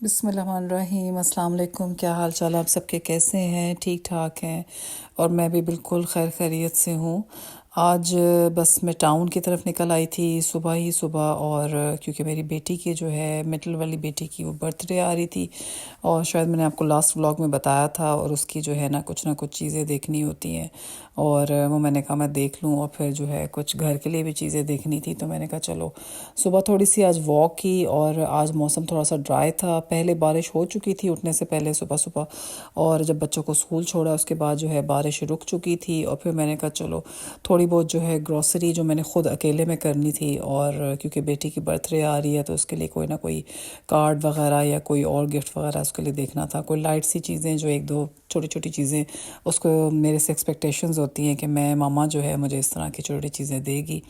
बिस्मिल्लाहिर्रहमानिर्रहीम, अस्सलाम वालेकुम। क्या हाल चाल आप सबके, कैसे हैं? ठीक ठाक हैं। और मैं भी बिल्कुल खैर खैरियत से हूँ। आज बस मैं टाउन की तरफ निकल आई थी सुबह ही सुबह, और क्योंकि मेरी बेटी की जो है मिडिल वाली बेटी की वो बर्थडे आ रही थी, और शायद मैंने आपको लास्ट व्लॉग में बताया था, और उसकी जो है ना कुछ चीज़ें देखनी होती हैं, और वो मैंने कहा मैं देख लूँ, और फिर जो है कुछ घर के लिए भी चीज़ें देखनी थी, तो मैंने कहा चलो सुबह थोड़ी सी आज वॉक की। और आज मौसम थोड़ा सा ड्राई था, पहले बारिश हो चुकी थी उठने से पहले सुबह सुबह, और जब बच्चों को स्कूल छोड़ा उसके बाद जो है बारिश रुक चुकी थी। और फिर मैंने कहा चलो थोड़ी बहुत जो है ग्रॉसरी जो मैंने खुद अकेले में करनी थी, और क्योंकि बेटी की बर्थडे आ रही है तो उसके लिए कोई ना कोई कार्ड वगैरह या कोई और गिफ्ट वगैरह उसके लिए देखना था, कोई लाइट सी चीज़ें जो एक दो छोटी छोटी चीज़ें उसको मेरे से एक्सपेक्टेशंस होती हैं कि मैं मामा जो है मुझे इस तरह की छोटी चीज़ें देगी,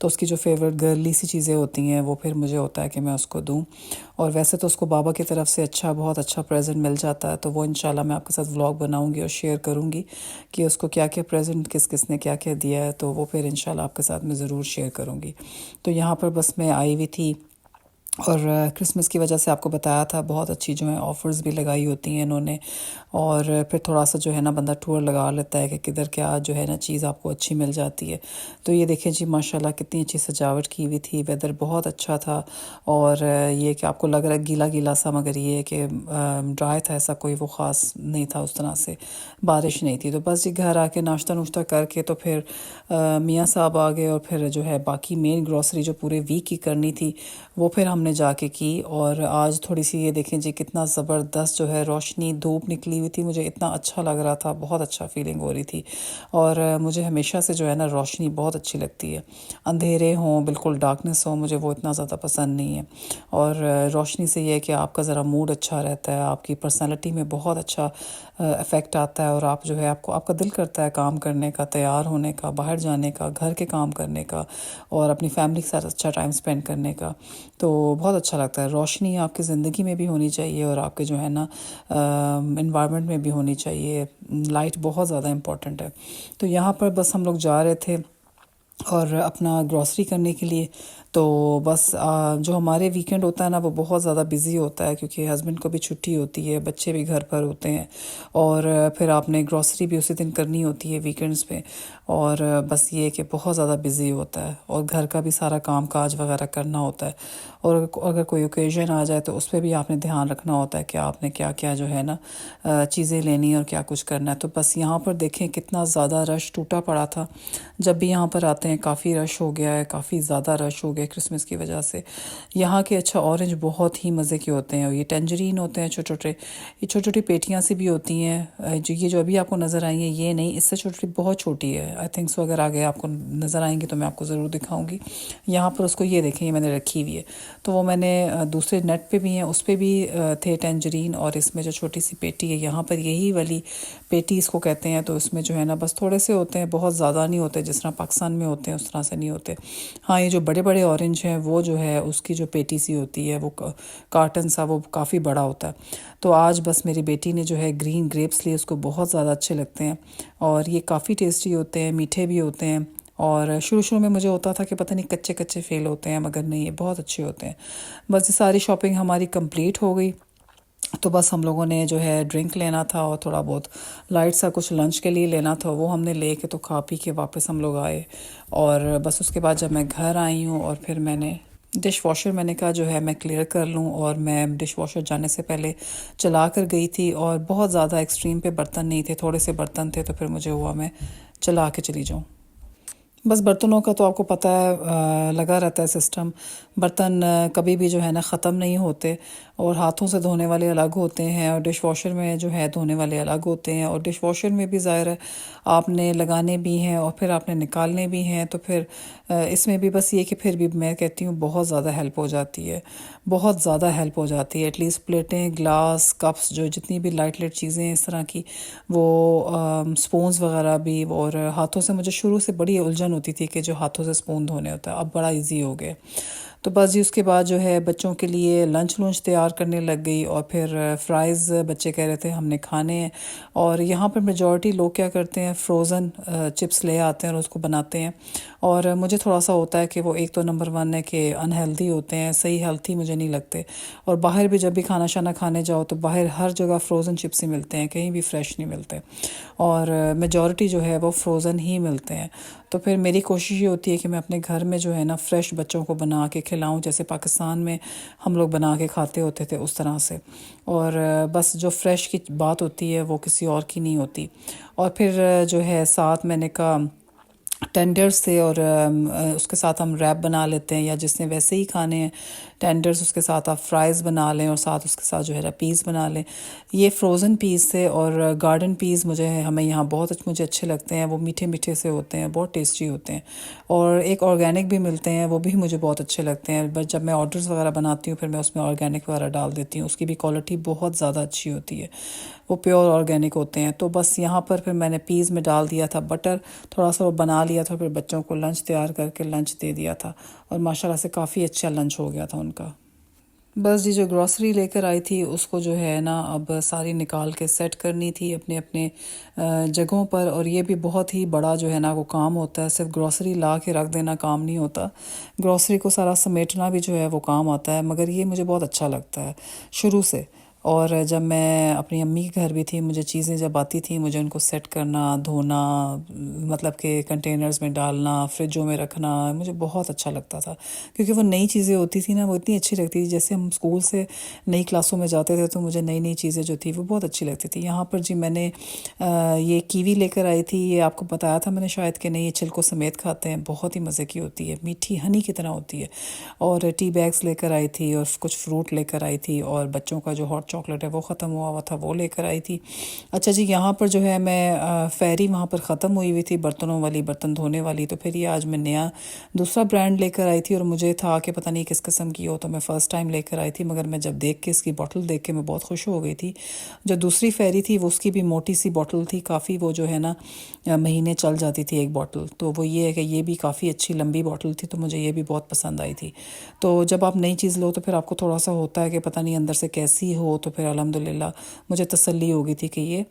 तो उसकी जो फेवरेट गर्ली सी चीज़ें होती हैं वो फिर मुझे होता है कि मैं उसको दूं। और वैसे तो उसको बाबा की तरफ से बहुत अच्छा प्रेजेंट मिल जाता है, तो वो इंशाल्लाह मैं आपके साथ व्लॉग बनाऊंगी और शेयर करूंगी कि उसको क्या क्या प्रेजेंट किस किस ने क्या क्या दिया है, तो वो फिर इंशाल्लाह आपके साथ मैं ज़रूर शेयर करूंगी। तो यहाँ पर बस मैं आई हुई थी, और क्रिसमस की वजह से आपको बताया था बहुत अच्छी जो है ऑफ़र्स भी लगाई होती हैं इन्होंने। और फिर थोड़ा सा जो है ना बंदा टूर लगा लेता है कि किधर क्या जो है ना चीज़ आपको अच्छी मिल जाती है। तो ये देखें जी, माशाल्लाह कितनी अच्छी सजावट की हुई थी, वेदर बहुत अच्छा था। और ये कि आपको लग रहा है गीला गीला सा, मगर ये है कि ड्राई था, ऐसा कोई वो ख़ास नहीं था उस तरह से, बारिश नहीं थी। तो बस जी घर आके नाश्ता नुश्ता करके तो फिर मियाँ साहब आ गए, और फिर जो है बाकी मेन ग्रॉसरी जो पूरे वीक की करनी थी वो फिर हमने जाके की। और आज थोड़ी सी ये देखें जी कितना ज़बरदस्त जो है रोशनी धूप निकली हुई थी, मुझे इतना अच्छा लग रहा था, बहुत अच्छा फीलिंग हो रही थी। और मुझे हमेशा से जो है ना रोशनी बहुत अच्छी लगती है, अंधेरे हों बिल्कुल डार्कनेस हो मुझे वो इतना ज़्यादा पसंद नहीं है। और रोशनी से ये है कि आपका ज़रा मूड अच्छा रहता है, आपकी पर्सनैलिटी में बहुत अच्छा इफ़ेक्ट आता है, और आप जो है आपको आपका दिल करता है काम करने का, तैयार होने का, बाहर जाने का, घर के काम करने का, और अपनी फैमिली के साथ अच्छा टाइम स्पेंड करने का। तो बहुत अच्छा लगता है। रोशनी आपकी ज़िंदगी में भी होनी चाहिए, और आपके जो है ना इन्वायरमेंट में भी होनी चाहिए। लाइट बहुत ज़्यादा इम्पोर्टेंट है। तो यहाँ पर बस हम लोग जा रहे थे और अपना ग्रॉसरी करने के लिए। तो बस जो हमारे वीकेंड होता है ना वो बहुत ज़्यादा बिज़ी होता है, क्योंकि हस्बैंड को भी छुट्टी होती है, बच्चे भी घर पर होते हैं, और फिर आपने ग्रॉसरी भी उसी दिन करनी होती है वीकेंड्स पे। और बस ये कि बहुत ज़्यादा बिज़ी होता है, और घर का भी सारा काम काज वगैरह करना होता है। और अगर कोई ओकेजन आ जाए तो उस पर भी आपने ध्यान रखना होता है कि आपने क्या क्या जो है ना चीज़ें लेनी और क्या कुछ करना है। तो बस यहाँ पर देखें कितना ज़्यादा रश टूटा पड़ा था। जब भी यहाँ पर आते हैं काफ़ी रश हो गया है, काफ़ी ज़्यादा रश हो गया क्रिसमस की वजह से। यहाँ के अच्छा ऑरेंज बहुत ही मज़े के होते हैं, और ये टेंजरीन होते हैं छोटे छोटे, ये छोटी छोटी पेटियाँ सी भी होती हैं। जो ये जो अभी आपको नज़र आई हैं ये नहीं, इससे छोटी बहुत छोटी है। आई थिंक सो अगर आगे आपको नज़र आएंगी तो मैं आपको ज़रूर दिखाऊंगी। यहाँ पर उसको ये देखें, ये मैंने रखी हुई है। तो वो मैंने दूसरे नेट पे भी हैं उस पे भी थे टेंजरीन, और इसमें जो छोटी सी पेटी है यहाँ पर यही वाली पेटी इसको कहते हैं। तो इसमें जो है ना बस थोड़े से होते हैं, बहुत ज़्यादा नहीं होते, जिस तरह पाकिस्तान में होते हैं उस तरह से नहीं होते। हाँ, ये जो बड़े बड़े ऑरेंज हैं वो जो है उसकी जो पेटी सी होती है वो कार्टन सा, वो काफ़ी बड़ा होता है। तो आज बस मेरी बेटी ने जो है ग्रीन ग्रेप्स लिए, उसको बहुत ज़्यादा अच्छे लगते हैं, और ये काफ़ी टेस्टी होते हैं, मीठे भी होते हैं। और शुरू शुरू में मुझे होता था कि पता नहीं कच्चे कच्चे फेल होते हैं, मगर नहीं, ये बहुत अच्छे होते हैं। बस ये सारी शॉपिंग हमारी कंप्लीट हो गई। तो बस हम लोगों ने जो है ड्रिंक लेना था, और थोड़ा बहुत लाइट सा कुछ लंच के लिए लेना था, वो हमने ले के तो खा पी के वापस हम लोग आए। और बस उसके बाद जब मैं घर आई हूँ, और फिर मैंने डिश वॉशर मैंने कहा जो है मैं क्लियर कर लूँ, और मैं डिश वॉशर जाने से पहले चला कर गई थी, और बहुत ज़्यादा एक्सट्रीम पे बर्तन नहीं थे, थोड़े से बर्तन थे, तो फिर मुझे हुआ मैं चला के चली जाऊँ। बस बर्तनों का तो आपको पता है लगा रहता है सिस्टम। बर्तन कभी भी जो है ना ख़त्म नहीं होते, और हाथों से धोने वाले अलग होते हैं, और डिश वॉशर में जो है धोने वाले अलग होते हैं। और डिश वॉशर में भी ज़ाहिर है आपने लगाने भी हैं और फिर आपने निकालने भी हैं, तो फिर इसमें भी बस ये कि फिर भी मैं कहती हूँ बहुत ज़्यादा हेल्प हो जाती है, बहुत ज़्यादा हेल्प हो जाती है। एटलीस्ट प्लेटें, ग्लास, कप्स, जो जितनी भी लाइट लाइट चीज़ें हैं इस तरह की, वो स्पून्स वगैरह भी। और हाथों से मुझे शुरू से बड़ी उलझन होती थी कि जो हाथों से स्पून धोने होता है, अब बड़ा इजी हो गया। तो बस जी उसके बाद जो है बच्चों के लिए लंच लंच तैयार करने लग गई और फिर फ्राइज़ बच्चे कह रहे थे हमने खाने हैं। और यहाँ पर मेजॉरिटी लोग क्या करते हैं, फ्रोज़न चिप्स ले आते हैं और उसको बनाते हैं। और मुझे थोड़ा सा होता है कि वो एक तो नंबर वन है कि अनहेल्दी होते हैं, सही हेल्थी मुझे नहीं लगते। और बाहर भी जब भी खाना शाना खाने जाओ तो बाहर हर जगह फ्रोज़न चिप्स ही मिलते हैं, कहीं भी फ्रेश नहीं मिलते। और मेजॉरिटी जो है वो फ्रोज़न ही मिलते हैं। तो फिर मेरी कोशिश ये होती है कि मैं अपने घर में जो है ना फ्रेश बच्चों को बना के खिलाऊं, जैसे पाकिस्तान में हम लोग बना के खाते होते थे उस तरह से। और बस जो फ्रेश की बात होती है वो किसी और की नहीं होती। और फिर जो है साथ मैंने कहा टेंडर्स थे और उसके साथ हम रैप बना लेते हैं, या जिसने वैसे ही खाने हैं टेंडर्स उसके साथ आप फ्राइज़ बना लें और साथ उसके साथ जो है पीस बना लें। ये फ्रोज़न पीस थे और गार्डन पीस हमें यहाँ बहुत मुझे अच्छे लगते हैं। वो मीठे मीठे से होते हैं, बहुत टेस्टी होते हैं। और एक ऑर्गेनिक भी मिलते हैं, वो भी मुझे बहुत अच्छे लगते हैं। बट जब मैं ऑर्डर्स वगैरह बनाती हूँ फिर मैं उसमें ऑर्गेनिक वगैरह डाल देती हूँ, उसकी भी क्वालिटी बहुत ज़्यादा अच्छी होती है, वो प्योर ऑर्गेनिक होते हैं। तो बस यहाँ पर फिर मैंने पीस में डाल दिया था बटर, थोड़ा सा वो बना लिया था, फिर बच्चों को लंच तैयार करके लंच दे दिया था। और माशाल्लाह से काफ़ी अच्छा लंच हो गया था उनका। बस जी जो ग्रॉसरी लेकर आई थी उसको जो है ना अब सारी निकाल के सेट करनी थी अपने अपने जगहों पर। और ये भी बहुत ही बड़ा जो है ना वो काम होता है, सिर्फ ग्रॉसरी ला के रख देना काम नहीं होता, ग्रॉसरी को सारा समेटना भी जो है वो काम आता है। मगर ये मुझे बहुत अच्छा लगता है शुरू से। और जब मैं अपनी अम्मी के घर भी थी, मुझे चीज़ें जब आती थी मुझे उनको सेट करना, धोना, मतलब कि कंटेनर्स में डालना, फ्रिजों में रखना, मुझे बहुत अच्छा लगता था। क्योंकि वो नई चीज़ें होती थी ना, वो इतनी अच्छी लगती थी। जैसे हम स्कूल से नई क्लासों में जाते थे तो मुझे नई नई चीज़ें जो थी वो बहुत अच्छी लगती थी। यहाँ पर जी मैंने ये कीवी लेकर आई थी, ये आपको बताया था मैंने शायद कि नहीं, ये छिलकों समेत खाते हैं, बहुत ही मज़े की होती है, मीठी हनी की तरह होती है। और टी बैग्स लेकर आई थी और कुछ फ्रूट लेकर आई थी, और बच्चों का जो हॉट चॉकलेट है वो ख़त्म हुआ था, वो लेकर आई थी। अच्छा जी यहाँ पर जो है मैं फेरी वहाँ पर ख़त्म हुई हुई थी, बर्तनों वाली, बर्तन धोने वाली। तो फिर ये आज मैं नया दूसरा ब्रांड लेकर आई थी और मुझे था कि पता नहीं किस किस्म की हो, तो मैं फ़र्स्ट टाइम लेकर आई थी। मगर मैं जब देख के इसकी बॉटल देख के मैं बहुत खुश हो गई थी। जो दूसरी फेरी थी वो उसकी भी मोटी सी बॉटल थी, काफ़ी वो जो है ना महीने चल जाती थी एक बॉटल। तो वो ये है कि ये भी काफ़ी अच्छी लंबी बॉटल थी, तो मुझे ये भी बहुत पसंद आई थी। तो जब आप नई चीज़ लो तो फिर आपको थोड़ा सा होता है कि पता नहीं अंदर से कैसी हो, तो फिर अल्हम्दुलिल्लाह मुझे तसल्ली हो गई थी कि ये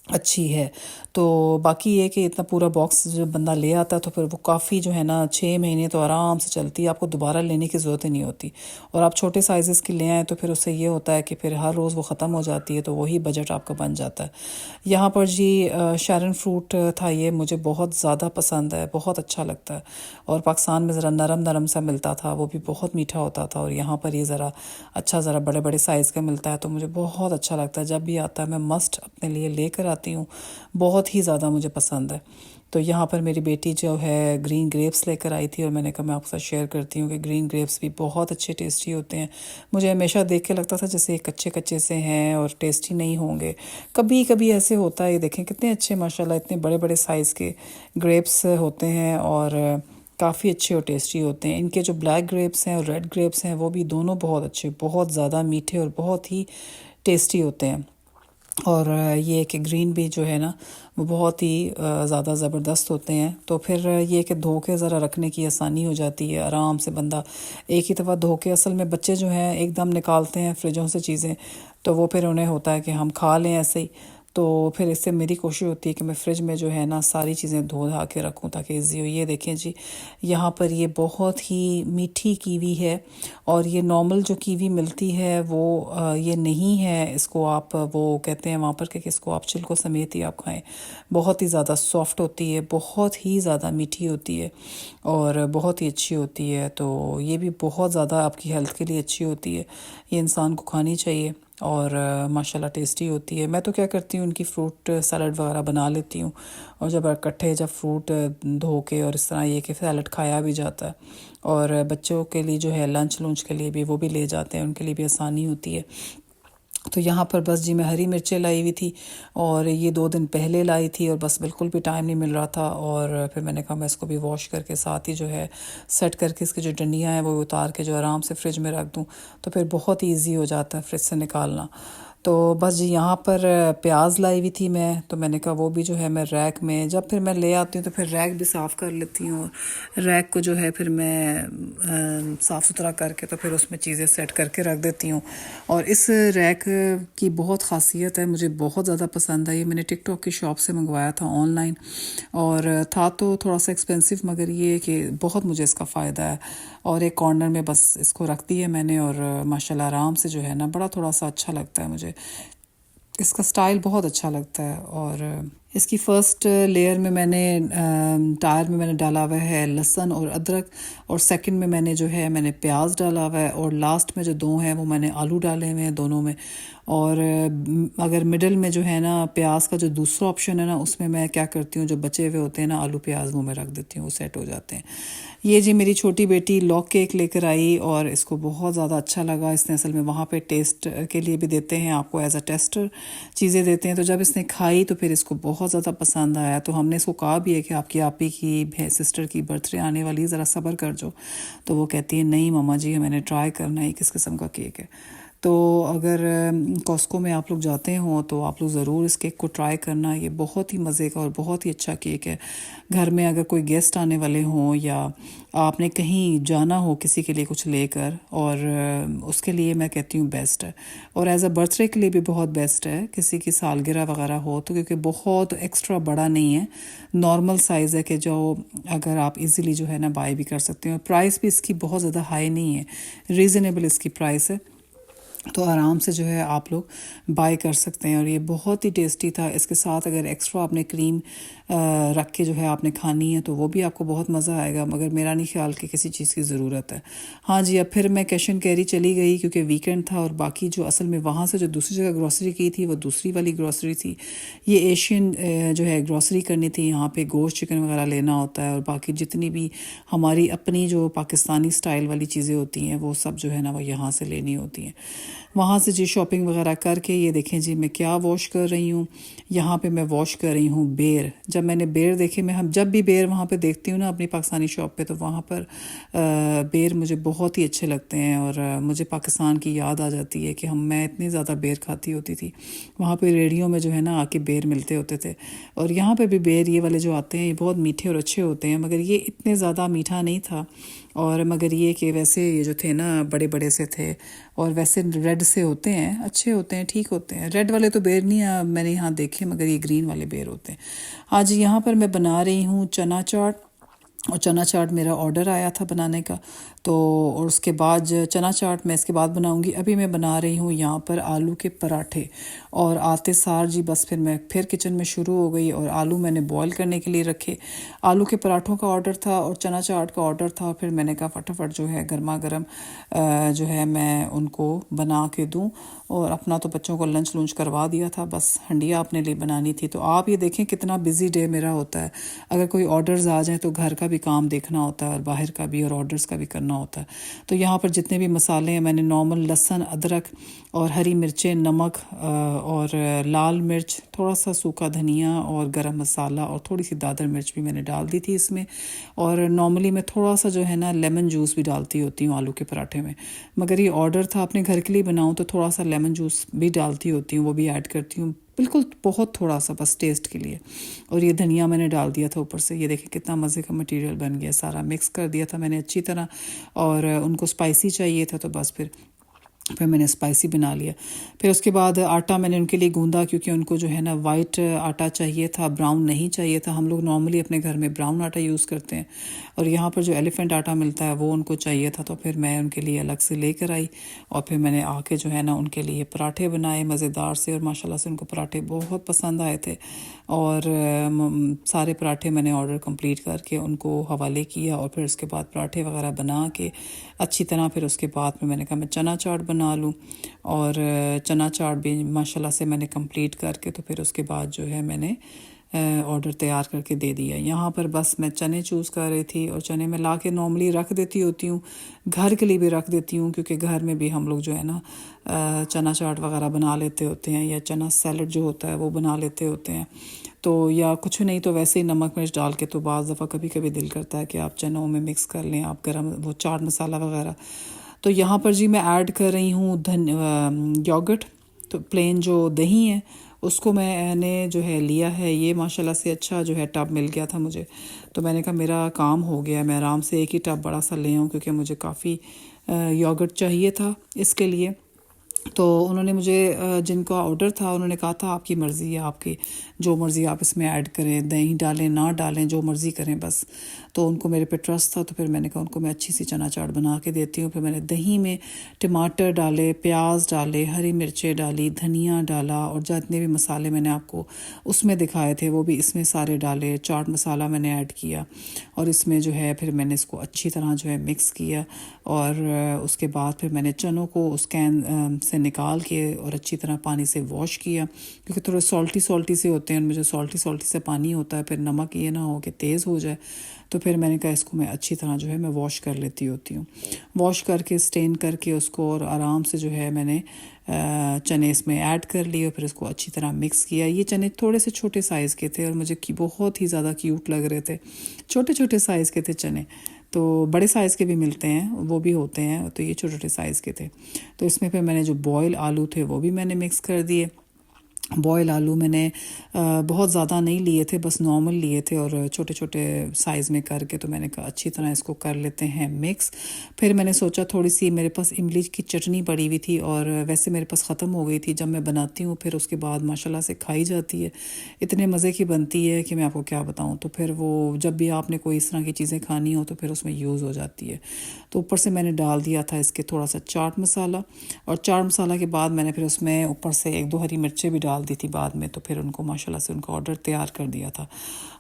अच्छी है। तो बाकी ये कि इतना पूरा बॉक्स जब बंदा ले आता है तो फिर वो काफ़ी जो है ना 6 महीने तो आराम से चलती है, आपको दोबारा लेने की ज़रूरत ही नहीं होती। और आप छोटे साइज़ की ले आएँ तो फिर उससे ये होता है कि फिर हर रोज़ वो ख़त्म हो जाती है, तो वही बजट आपका बन जाता है। यहाँ पर जी शैरन फ्रूट था, ये मुझे बहुत ज़्यादा पसंद है, बहुत अच्छा लगता है। और पाकिस्तान में ज़रा नरम नरम सा मिलता था, वो भी बहुत मीठा होता था। और यहाँ पर ये ज़रा अच्छा, ज़रा बड़े बड़े साइज़ का मिलता है, तो मुझे बहुत अच्छा लगता है। जब भी आता है मैं मस्ट अपने लिए लेकर आती हूँ, बहुत ही ज़्यादा मुझे पसंद है। तो यहाँ पर मेरी बेटी जो है ग्रीन ग्रेप्स लेकर आई थी, और मैंने कहा मैं आपके साथ शेयर करती हूँ कि ग्रीन ग्रेप्स भी बहुत अच्छे टेस्टी होते हैं। मुझे हमेशा देख के लगता था जैसे कच्चे कच्चे से हैं और टेस्टी नहीं होंगे, कभी कभी ऐसे होता है। ये देखें कितने अच्छे माशाल्लाह, इतने बड़े बड़े साइज़ के ग्रेप्स होते हैं और काफ़ी अच्छे और टेस्टी होते हैं। इनके जो ब्लैक ग्रेप्स हैं और रेड ग्रेप्स हैं वो भी दोनों बहुत अच्छे, बहुत ज़्यादा मीठे और बहुत ही टेस्टी होते हैं। और ये कि ग्रीन भी जो है ना वो बहुत ही ज़्यादा ज़बरदस्त होते हैं। तो फिर ये कि धो के ज़रा रखने की आसानी हो जाती है, आराम से बंदा एक ही दफ़ा धो के। असल में बच्चे जो हैं एकदम निकालते हैं फ्रिजों से चीज़ें, तो वो फिर उन्हें होता है कि हम खा लें ऐसे ही। तो फिर इससे मेरी कोशिश होती है कि मैं फ़्रिज में जो है ना सारी चीज़ें धो धा के रखूँ ताकि ईज़ी हो। ये देखें जी, यहाँ पर ये बहुत ही मीठी कीवी है। और ये नॉर्मल जो कीवी मिलती है वो ये नहीं है, इसको आप वो कहते हैं वहाँ पर कि इसको आप छिलकों समेत ही आप खाएं। बहुत ही ज़्यादा सॉफ्ट होती है, बहुत ही ज़्यादा मीठी होती है और बहुत ही अच्छी होती है। तो ये भी बहुत ज़्यादा आपकी हेल्थ के लिए अच्छी होती है, ये इंसान को खानी चाहिए। और माशाल्लाह टेस्टी होती है। मैं तो क्या करती हूँ, उनकी फ्रूट सैलड वगैरह बना लेती हूँ। और जब इकट्ठे जब फ्रूट धो के और इस तरह ये कि सैलड खाया भी जाता है। और बच्चों के लिए जो है लंच लंच के लिए भी वो भी ले जाते हैं, उनके लिए भी आसानी होती है। तो यहाँ पर बस जी मैं हरी मिर्चें लाई हुई थी, और ये 2 दिन पहले लाई थी, और बस बिल्कुल भी टाइम नहीं मिल रहा था। और फिर मैंने कहा मैं इसको भी वॉश करके साथ ही जो है सेट करके इसकी जो डंडियाँ हैं वो उतार के जो आराम से फ्रिज में रख दूँ, तो फिर बहुत ईजी हो जाता है फ्रिज से निकालना। तो बस जी यहाँ पर प्याज लाई हुई थी मैं, तो मैंने कहा वो भी जो है मैं रैक में, जब फिर मैं ले आती हूँ तो फिर रैक भी साफ़ कर लेती हूँ। रैक को जो है फिर मैं साफ़ सुथरा करके तो फिर उसमें चीज़ें सेट करके रख देती हूँ। और इस रैक की बहुत ख़ासियत है, मुझे बहुत ज़्यादा पसंद आई। मैंने टिकटॉक की शॉप से मंगवाया था ऑनलाइन, और था तो थोड़ा सा एक्सपेंसिव, मगर ये कि बहुत मुझे इसका फ़ायदा है। और एक कॉर्नर में बस इसको रख दी है मैंने, और माशाल्लाह आराम से जो है ना बड़ा थोड़ा सा अच्छा लगता है मुझे। इसका स्टाइल बहुत अच्छा लगता है। और इसकी फ़र्स्ट लेयर में मैंने टायर में मैंने डाला हुआ है लहसुन और अदरक, और सेकंड में मैंने प्याज डाला हुआ है, और लास्ट में जो दो हैं वो मैंने आलू डाले हुए हैं दोनों में। और अगर मिडल में जो है ना प्याज का जो दूसरा ऑप्शन है ना, उसमें मैं क्या करती हूँ, जो बचे हुए होते हैं ना आलू प्याज वो मैं रख देती हूँ, वो सेट हो जाते हैं। ये जी मेरी छोटी बेटी लॉग केक लेकर आई, और इसको बहुत ज़्यादा अच्छा लगा। इसने असल में वहाँ पे टेस्ट के लिए भी देते हैं आपको, एज अ टेस्टर चीज़ें देते हैं। तो जब इसने खाई तो फिर इसको बहुत ज़्यादा पसंद आया। तो हमने इसको कहा भी है कि आपकी आपी की सिस्टर की बर्थडे आने वाली है, ज़रा सब्र कर जो। तो वो कहती है नहीं मम्मा जी, मैंने ट्राई करना है किस किस्म का केक है। तो अगर कॉस्को में आप लोग जाते हो तो आप लोग ज़रूर इस केक को ट्राई करना। ये बहुत ही मज़े का और बहुत ही अच्छा केक है। घर में अगर कोई गेस्ट आने वाले हों, या आपने कहीं जाना हो किसी के लिए कुछ लेकर, और उसके लिए मैं कहती हूँ बेस्ट है। और एज अ बर्थडे के लिए भी बहुत बेस्ट है, किसी की सालगिरह वगैरह हो तो, क्योंकि बहुत एक्स्ट्रा बड़ा नहीं है, नॉर्मल साइज़ है कि जो अगर आप इजीली जो है ना बाय भी कर सकते हो। प्राइस भी इसकी बहुत ज़्यादा हाई नहीं है, रीज़नेबल इसकी प्राइस है, तो आराम से जो है आप लोग बाय कर सकते हैं। और ये बहुत ही टेस्टी था। इसके साथ अगर एक्स्ट्रा आपने क्रीम रख के जो है आपने खानी है तो वो भी आपको बहुत मज़ा आएगा, मगर मेरा नहीं ख्याल कि किसी चीज़ की ज़रूरत है। हाँ जी, अब फिर मैं कैश एंड कैरी चली गई क्योंकि वीकेंड था, और बाकी जो असल में वहाँ से जो दूसरी जगह ग्रॉसरी की थी वो दूसरी वाली ग्रॉसरी थी। ये एशियन जो है ग्रॉसरी करनी थी, यहाँ पे गोश्त चिकन वगैरह लेना होता है, और बाकी जितनी भी हमारी अपनी जो पाकिस्तानी स्टाइल वाली चीज़ें होती हैं वो सब जो है ना वो यहाँ से लेनी होती हैं। वहाँ से जी शॉपिंग वगैरह करके, ये देखें जी मैं क्या वॉश कर रही हूँ। यहाँ पे मैं वॉश कर रही हूँ बेर। जब मैंने बेर देखे, हम जब भी बेर वहाँ पे देखती हूँ ना अपनी पाकिस्तानी शॉप पे, तो वहाँ पर बेर मुझे बहुत ही अच्छे लगते हैं, और मुझे पाकिस्तान की याद आ जाती है कि मैं इतनी ज़्यादा बेर खाती होती थी। वहाँ पे रेडियो में जो है ना आके बेर मिलते होते थे, और यहाँ पे भी बेर ये वाले जो आते हैं ये बहुत मीठे और अच्छे होते हैं, मगर ये इतने ज़्यादा मीठा नहीं था। और मगर ये कि वैसे ये जो थे ना बड़े बड़े से थे, और वैसे रेड से होते हैं, अच्छे होते हैं, ठीक होते हैं। रेड वाले तो बेर नहीं मैंने यहाँ देखे, मगर ये ग्रीन वाले बेर होते हैं। आज यहाँ पर मैं बना रही हूँ चना चाट, और चना चाट मेरा ऑर्डर आया था बनाने का, तो और उसके बाद चना चाट मैं इसके बाद बनाऊंगी। अभी मैं बना रही हूँ यहाँ पर आलू के पराठे, और आते सार जी बस फिर मैं किचन में शुरू हो गई, और आलू मैंने बॉईल करने के लिए रखे। आलू के पराठों का ऑर्डर था और चना चाट का ऑर्डर था, फिर मैंने कहा फटाफट जो है गर्मा गर्म जो है मैं उनको बना के दूँ। और अपना तो बच्चों को लंच लूंच करवा दिया था, बस हंडिया अपने लिए बनानी थी। तो आप ये देखें कितना बिजी डे मेरा होता है। अगर कोई ऑर्डर्स आ जाएँ तो घर का भी काम देखना होता है, और बाहर का भी, और ऑर्डर्स का भी करना होता है। तो यहाँ पर जितने भी मसाले हैं मैंने नॉर्मल लहसुन अदरक और हरी मिर्चें, नमक और लाल मिर्च, थोड़ा सा सूखा धनिया और गरम मसाला, और थोड़ी सी दादर मिर्च भी मैंने डाल दी थी इसमें। और नॉर्मली मैं थोड़ा सा जो है ना लेमन जूस भी डालती होती हूँ आलू के पराठे में, मगर ये ऑर्डर था अपने घर के लिए बनाऊँ तो थोड़ा सा लेमन जूस भी डालती होती हूँ, वो भी ऐड करती हूँ, बिल्कुल बहुत थोड़ा सा बस टेस्ट के लिए। और ये धनिया मैंने डाल दिया था ऊपर से। ये देखिए कितना मज़े का मटेरियल बन गया, सारा मिक्स कर दिया था मैंने अच्छी तरह। और उनको स्पाइसी चाहिए था तो बस फिर मैंने स्पाइसी बना लिया। फिर उसके बाद आटा मैंने उनके लिए गूंदा, क्योंकि उनको जो है ना वाइट आटा चाहिए था, ब्राउन नहीं चाहिए था। हम लोग नॉर्मली अपने घर में ब्राउन आटा यूज़ करते हैं, और यहाँ पर जो एलिफेंट आटा मिलता है वो उनको चाहिए था। तो फिर मैं उनके लिए अलग से लेकर आई, और फिर मैंने आके जो है ना उनके लिए पराठे बनाए मज़ेदार से, और माशाल्लाह से उनको पराठे बहुत पसंद आए थे। और सारे पराठे मैंने ऑर्डर कंप्लीट करके उनको हवाले किया, और फिर उसके बाद पराठे वगैरह बना के अच्छी तरह, फिर उसके बाद में मैंने कहा मैं चना चाट बना लूँ। और चना चाट भी माशाल्लाह से मैंने कंप्लीट करके, तो फिर उसके बाद जो है मैंने ऑर्डर तैयार करके दे दिया। यहाँ पर बस मैं चने चूज़ कर रही थी, और चने मैं ला के नॉर्मली रख देती होती हूँ, घर के लिए भी रख देती हूँ, क्योंकि घर में भी हम लोग जो है ना चना चाट वगैरह बना लेते होते हैं, या चना सैलड जो होता है वो बना लेते होते हैं। तो या कुछ नहीं तो वैसे ही नमक मिर्च डाल के, तो बाज़ दफ़ा कभी कभी दिल करता है कि आप चनों में मिक्स कर लें आप गरम वो चाट मसाला वगैरह। तो यहाँ पर जी मैं ऐड कर रही हूँ योगर्ट, तो प्लेन जो दही है उसको मैंने जो है लिया है। ये माशाल्लाह से अच्छा जो है टब मिल गया था मुझे, तो मैंने कहा मेरा काम हो गया, मैं आराम से एक ही टब बड़ा सा ले आऊँ, क्योंकि मुझे काफ़ी योगर्ट चाहिए था इसके लिए। तो उन्होंने मुझे जिनका ऑर्डर था उन्होंने कहा था आपकी मर्ज़ी है, आपकी जो मर्ज़ी आप इसमें ऐड करें, दही डालें ना डालें, जो मर्ज़ी करें बस। तो उनको मेरे पे ट्रस्ट था, तो फिर मैंने कहा उनको मैं अच्छी सी चना चाट बना के देती हूँ। फिर मैंने दही में टमाटर डाले, प्याज डाले, हरी मिर्चें डाली, धनिया डाला, और जितने भी मसाले मैंने आपको उसमें दिखाए थे वो भी इसमें सारे डाले। चाट मसाला मैंने ऐड किया, और इसमें जो है फिर मैंने इसको अच्छी तरह जो है मिक्स किया। और उसके बाद फिर मैंने चनों को उस कैन से निकाल के और अच्छी तरह पानी से वॉश किया, क्योंकि थोड़े सॉल्टी से होते हैं, मुझे सॉल्टी से पानी होता है, फिर नमक ये ना हो कि तेज़ हो जाए। तो फिर मैंने कहा इसको मैं अच्छी तरह जो है मैं वॉश कर लेती होती हूँ। वॉश करके स्टेन करके उसको, और आराम से जो है मैंने चने इसमें ऐड कर लिए, और फिर इसको अच्छी तरह मिक्स किया। ये चने थोड़े से छोटे साइज़ के थे और मुझे बहुत ही ज़्यादा क्यूट लग रहे थे। छोटे छोटे साइज़ के थे चने, तो बड़े साइज़ के भी मिलते हैं, वो भी होते हैं, तो ये छोटे छोटे साइज़ के थे। तो इसमें फिर मैंने जो बॉयल आलू थे वो भी मैंने मिक्स कर दिए। बॉयल आलू मैंने बहुत ज़्यादा नहीं लिए थे, बस नॉर्मल लिए थे, और छोटे छोटे साइज़ में करके। तो मैंने कहा अच्छी तरह इसको कर लेते हैं मिक्स। फिर मैंने सोचा थोड़ी सी मेरे पास इमली की चटनी पड़ी हुई थी, और वैसे मेरे पास ख़त्म हो गई थी। जब मैं बनाती हूँ फिर उसके बाद माशाल्लाह से खाई जाती है, इतने मज़े की बनती है कि मैं आपको क्या बताऊँ। तो फिर वो जब भी आपने कोई इस तरह की चीज़ें खानी हो तो फिर उसमें यूज़ हो जाती है। तो ऊपर से मैंने डाल दिया था इसके थोड़ा सा चाट मसाला, और चाट मसाला के बाद मैंने फिर उसमें ऊपर से 1-2 हरी मिर्चें भी डाल दी थी बाद में। तो फिर उनको माशाल्लाह से उनका ऑर्डर तैयार कर दिया था।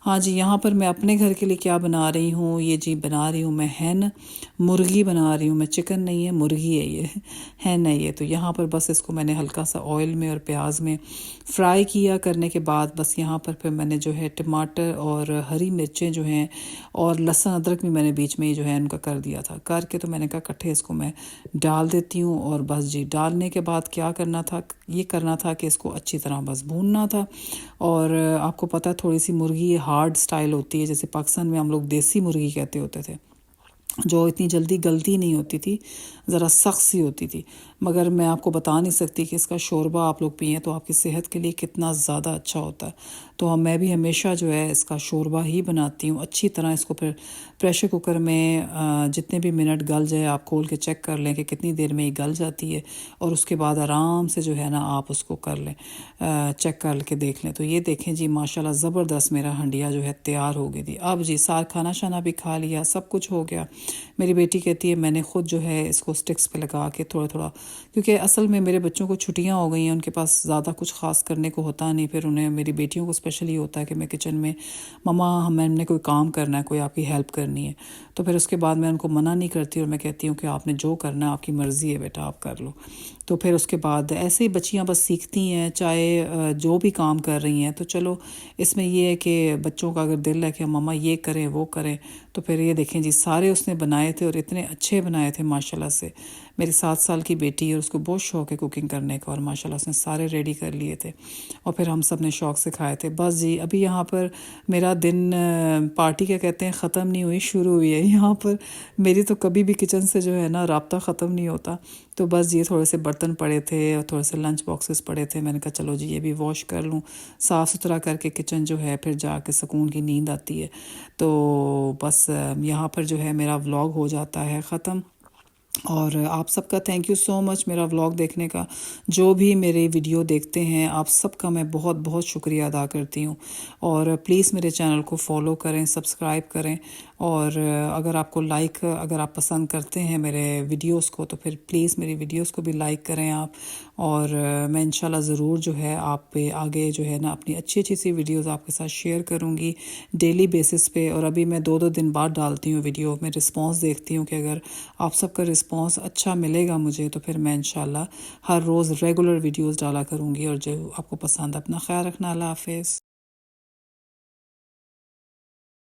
हाँ जी, यहाँ पर मैं अपने घर के लिए क्या बना रही हूँ, ये जी बना रही हूँ मैं हैन मुर्गी बना रही हूँ मैं। चिकन नहीं है, मुर्गी है, ये हैन है ये। तो यहाँ पर बस इसको मैंने हल्का सा ऑयल में और प्याज में फ्राई किया करने के बाद, बस यहाँ पर फिर मैंने जो है टमाटर और हरी मिर्चें जो हैं, और लहसुन अदरक भी मैंने बीच में ही जो है उनका कर दिया था। करके तो मैंने कहा इकट्ठे इसको मैं डाल देती हूँ। और बस जी डालने के बाद क्या करना था, ये करना था कि इसको अच्छी तरह बस भूनना था। और आपको पता है थोड़ी सी मुर्गी हार्ड स्टाइल होती है, जैसे पाकिस्तान में हम लोग देसी मुर्गी कहते होते थे, जो इतनी जल्दी गलती नहीं होती थी, ज़रा सख्त सी होती थी। मगर मैं आपको बता नहीं सकती कि इसका शोरबा आप लोग पिएं तो आपकी सेहत के लिए कितना ज़्यादा अच्छा होता है। तो मैं भी हमेशा जो है इसका शोरबा ही बनाती हूँ अच्छी तरह। इसको फिर प्रेशर कुकर में जितने भी मिनट गल जाए आप खोल के चेक कर लें कि कितनी देर में ये गल जाती है, और उसके बाद आराम से जो है ना आप उसको कर लें, चेक कर के देख लें। तो ये देखें जी माशाल्लाह ज़बरदस्त मेरा हंडिया जो है तैयार हो गई थी। अब जी सार खाना शाना भी खा लिया, सब कुछ हो गया। मेरी बेटी कहती है मैंने ख़ुद जो है इसको स्टिक्स पे लगा के थोड़ा थोड़ा, क्योंकि असल में मेरे बच्चों को छुट्टियां हो गई हैं, उनके पास ज़्यादा कुछ ख़ास करने को होता नहीं। फिर उन्हें, मेरी बेटियों को स्पेशली होता है कि मैं किचन में, मम्मा हमने कोई काम करना है, कोई आपकी हेल्प करनी है। तो फिर उसके बाद मैं उनको मना नहीं करती, और मैं कहती हूँ कि आपने जो करना है आपकी मर्ज़ी है बेटा, आप कर लो। तो फिर उसके बाद ऐसे ही बच्चियाँ बस सीखती हैं, चाहे जो भी काम कर रही हैं। तो चलो इसमें ये है कि बच्चों का अगर दिल है कि मम्मा ये करें वो करें, तो फिर ये देखें जी सारे उसने बनाए थे, और इतने अच्छे बनाए थे माशाल्लाह से। मेरी 7 साल की बेटी है, उसको बहुत शौक़ है कुकिंग करने का, और माशाल्लाह उसने सारे रेडी कर लिए थे, और फिर हम सब ने शौक़ से खाए थे। बस जी अभी यहाँ पर मेरा दिन पार्टी क्या कहते हैं ख़त्म नहीं हुई, शुरू हुई है। यहाँ पर मेरी तो कभी भी किचन से जो है ना राब्ता ख़त्म नहीं होता। तो बस ये थोड़े से बर्तन पड़े थे और थोड़े से लंच बॉक्सेस पड़े थे, मैंने कहा चलो जी ये भी वॉश कर लूँ। साफ़ सुथरा करके किचन जो है फिर जाके सुकून की नींद आती है। तो बस यहाँ पर जो है मेरा व्लॉग हो जाता है ख़त्म। और आप सबका थैंक यू सो मच मेरा व्लॉग देखने का। जो भी मेरे वीडियो देखते हैं आप सबका मैं बहुत बहुत शुक्रिया अदा करती हूँ। और प्लीज़ मेरे चैनल को फॉलो करें, सब्सक्राइब करें, और अगर आपको अगर आप पसंद करते हैं मेरे वीडियोस को, तो फिर प्लीज़ मेरी वीडियोस को भी लाइक करें आप। और मैं इंशाल्लाह ज़रूर जो है आप पे आगे जो है ना अपनी अच्छी अच्छी सी वीडियोस आपके साथ शेयर करूँगी डेली बेसिस पे। और अभी मैं 2-2 दिन बाद डालती हूँ वीडियो, मैं रिस्पांस देखती हूँ कि अगर आप सबका रिस्पांस अच्छा मिलेगा मुझे, तो फिर मैं इंशाल्लाह हर रोज़ रेगुलर वीडियोस डाला करूँगी। और जो आपको पसंद, अपना ख्याल रखना, अल्लाह हाफ़िज़।